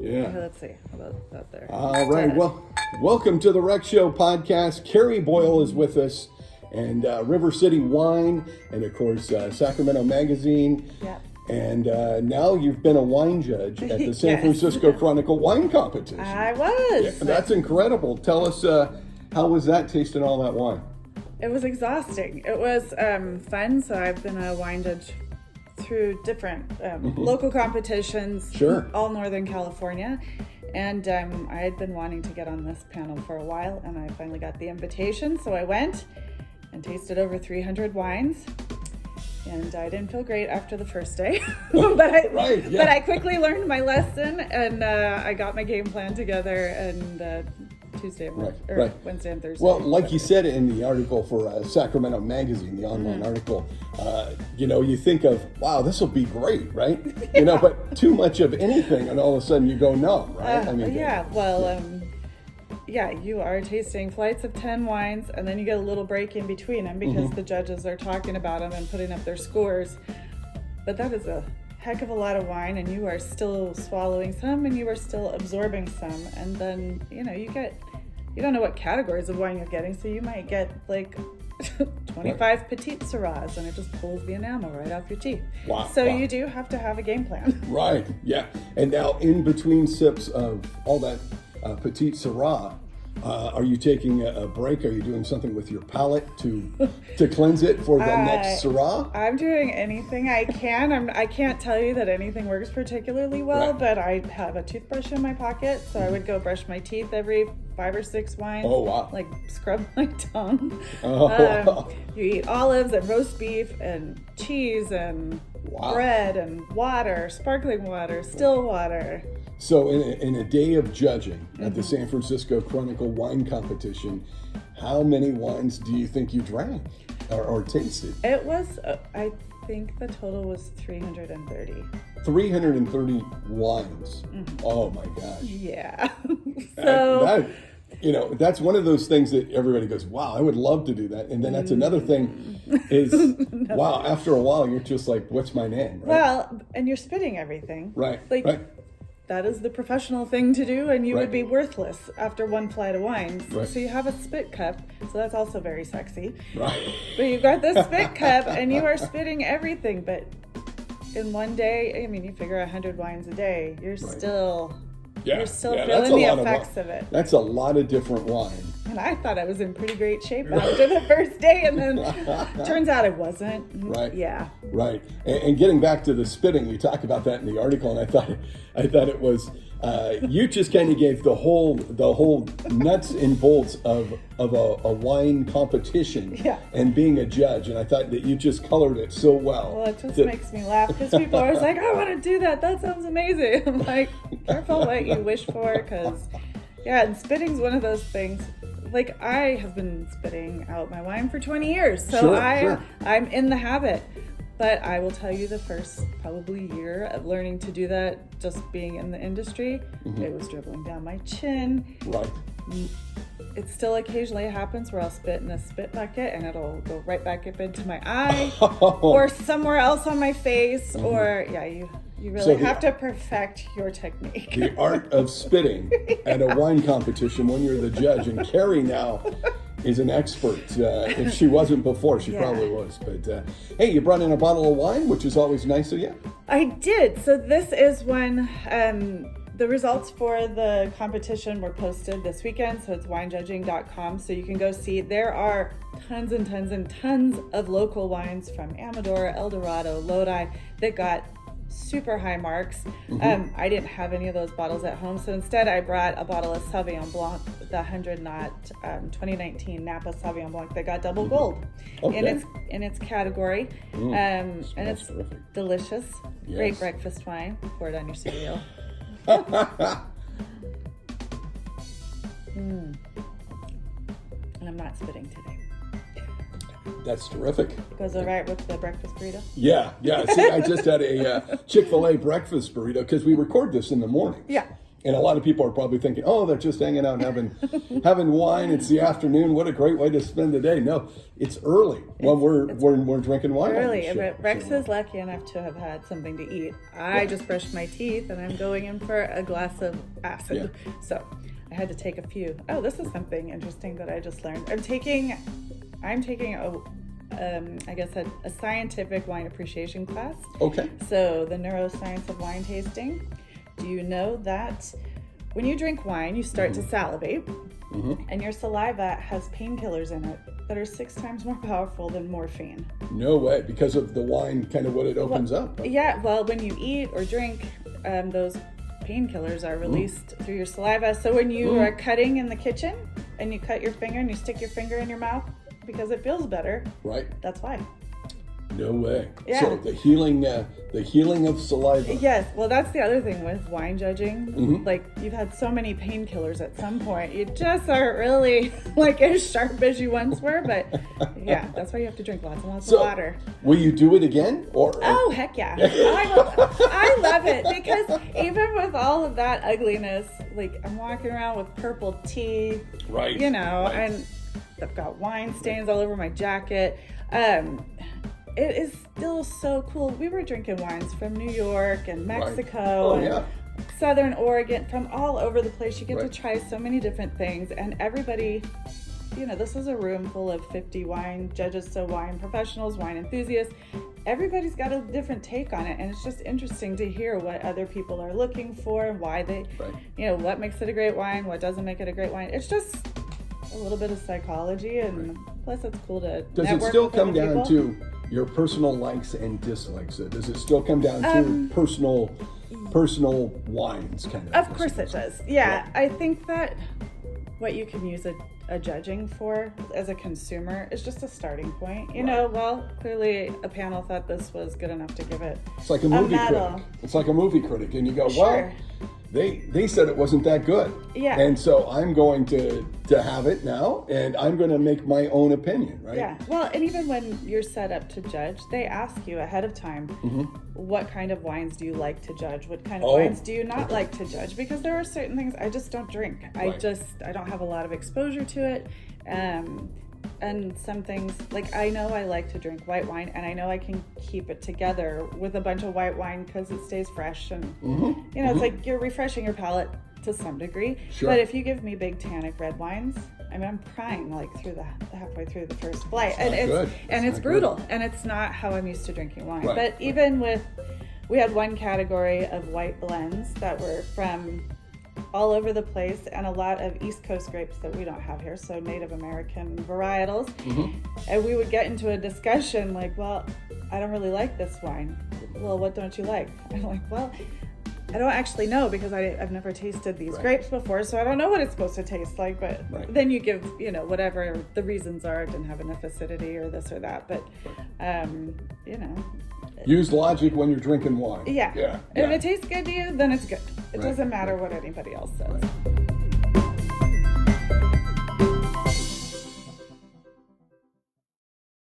Yeah. Okay, let's see. How about that there? All right. Well, welcome to the Rec Show podcast. Carrie Boyle is with us, and River City Wine, and of course Sacramento Magazine. Yep. And now you've been a wine judge at the San Yes. Francisco Chronicle wine competition. I was. Yeah, that's incredible. Tell us, how was that tasting all that wine? It was exhausting. It was fun. So I've been a wine judge through different local competitions, Sure. all Northern California. And I had been wanting to get on this panel for a while, and I finally got the invitation. So I went and tasted over 300 wines. And I didn't feel great after the first day, but I quickly learned my lesson, and I got my game plan together, and Tuesday, Wednesday and Thursday. Well, like you said in the article for Sacramento Magazine, the online article, you think of, wow, this will be great, right? Yeah. But too much of anything, and all of a sudden you go numb, right? You are tasting flights of 10 wines, and then you get a little break in between them because the judges are talking about them and putting up their scores. But that is a heck of a lot of wine, and you are still swallowing some, and you are still absorbing some. And then, you don't know what categories of wine you're getting, so you might get like 25 Petite Syrahs, and it just pulls the enamel right off your teeth. Wow. So you do have to have a game plan. Right, yeah. And now in between sips of all that Petite Syrah, are you taking a break? Are you doing something with your palate to cleanse it for the next Syrah? I'm doing anything I can. I can't tell you that anything works particularly well, but I have a toothbrush in my pocket, so I would go brush my teeth every 5 or 6 wines. Oh, wow. Like scrub my tongue. Wow. You eat olives and roast beef and cheese and bread and water, sparkling water, still water. So in a day of judging at the San Francisco Chronicle wine competition, how many wines do you think you drank or tasted? It was, I think the total was 330. 330 wines. Oh my gosh. Yeah. So that's one of those things that everybody goes, wow, I would love to do that. And then that's another thing is, wow, after a while, you're just like, what's my name? Right? Well, and you're spitting everything. Right. That is the professional thing to do, and you would be worthless after one flight of wines. Right. So you have a spit cup, so that's also very sexy. Right. But you've got this spit cup, and you are spitting everything. But in one day, you figure 100 wines a day, you're still feeling the effects of it. That's a lot of different wine. And I thought I was in pretty great shape after the first day, and then turns out I wasn't. Right. Yeah. Right. And getting back to the spitting, you talk about that in the article, and I thought it was you just kind of gave the whole nuts and bolts of a wine competition and being a judge, and I thought that you just colored it so well. Well, it just makes me laugh because people are always like, I want to do that. That sounds amazing. I'm like, careful what you wish for, because and spitting's one of those things. Like, I have been spitting out my wine for 20 years, so I'm in the habit. But I will tell you, the first probably year of learning to do that, just being in the industry, it was dribbling down my chin. Right. It still occasionally happens where I'll spit in a spit bucket and it'll go right back up into my eye or somewhere else on my face. Or, you really have to perfect your technique. The art of spitting at a wine competition when you're the judge. And Carrie now is an expert. If she wasn't before, she probably was. But hey, you brought in a bottle of wine, which is always nice of you. I did. So this is when the results for the competition were posted this weekend. So it's winejudging.com. So you can go see. There are tons and tons and tons of local wines from Amador, El Dorado, Lodi that got super high marks. I didn't have any of those bottles at home, so instead I brought a bottle of Sauvignon Blanc, the 100 knot 2019 Napa Sauvignon Blanc that got double gold in its category. And it's terrific. Delicious. Yes. Great breakfast wine. Pour it on your cereal. And I'm not spitting today. That's terrific. Goes all right with the breakfast burrito? Yeah. See, I just had a Chick-fil-A breakfast burrito because we record this in the morning. Yeah. And a lot of people are probably thinking, oh, they're just hanging out and having wine. It's the afternoon. What a great way to spend the day. No, it's early when we're drinking wine. Early, but Rex is lucky enough to have had something to eat. I just brushed my teeth and I'm going in for a glass of acid. Yeah. So I had to take a few. Oh, this is something interesting that I just learned. I'm taking a scientific wine appreciation class. Okay. So the Neuroscience of wine tasting. Do you know that when you drink wine, you start to salivate, and your saliva has painkillers in it that are 6 times more powerful than morphine? No way, because of the wine, kind of what it opens up. Yeah, well, when you eat or drink, those painkillers are released through your saliva. So when you are cutting in the kitchen and you cut your finger and you stick your finger in your mouth because it feels better, right? That's why. No way. Yeah. So the healing of saliva. Yes. Well, that's the other thing with wine judging. Like, you've had so many painkillers at some point, you just aren't really like as sharp as you once were. But yeah, that's why you have to drink lots and lots of water. Will you do it again? Oh, heck yeah. I love it, because even with all of that ugliness, like, I'm walking around with purple teeth, right? You know, and I've got wine stains all over my jacket. It is still so cool. We were drinking wines from New York and Mexico and Southern Oregon, from all over the place. You get to try so many different things, and everybody, you know, this is a room full of 50 wine judges, so wine professionals, wine enthusiasts. Everybody's got a different take on it, and it's just interesting to hear what other people are looking for and why they, you know, what makes it a great wine, what doesn't make it a great wine. It's just a little bit of psychology, and plus it's cool to Does it still come down to your personal likes and dislikes? Does it still come down to personal wines, kind of? Of course it does. Yeah, I think that what you can use a judging for as a consumer is just a starting point. You know, well, clearly a panel thought this was good enough to give it. It's like a movie critic. It's like a movie critic, and you go, well, they said it wasn't that good. Yeah. And so I'm going to have it now, and I'm going to make my own opinion, right? Yeah. Well, and even when you're set up to judge, they ask you ahead of time, what kind of wines do you like to judge? What kind of wines do you not like to judge? Because there are certain things I just don't drink. I don't have a lot of exposure to it. And some things, like, I know I like to drink white wine, and I know I can keep it together with a bunch of white wine because it stays fresh, and you know, it's like you're refreshing your palate to some degree. Sure. But if you give me big tannic red wines, I mean, I'm crying like through halfway through the first flight, and it's brutal, and it's not how I'm used to drinking wine. But even with, we had one category of white blends that were from all over the place, and a lot of East Coast grapes that we don't have here, so Native American varietals. And we would get into a discussion like, well, I don't really like this wine. Well, what don't you like? I'm like, well, I don't actually know, because I've never tasted these grapes before, so I don't know what it's supposed to taste like. But then you give, you know, whatever the reasons are. It didn't have enough acidity or this or that. But, you know. Use logic when you're drinking wine. Yeah. If it tastes good to you, then it's good. It doesn't matter what anybody else says.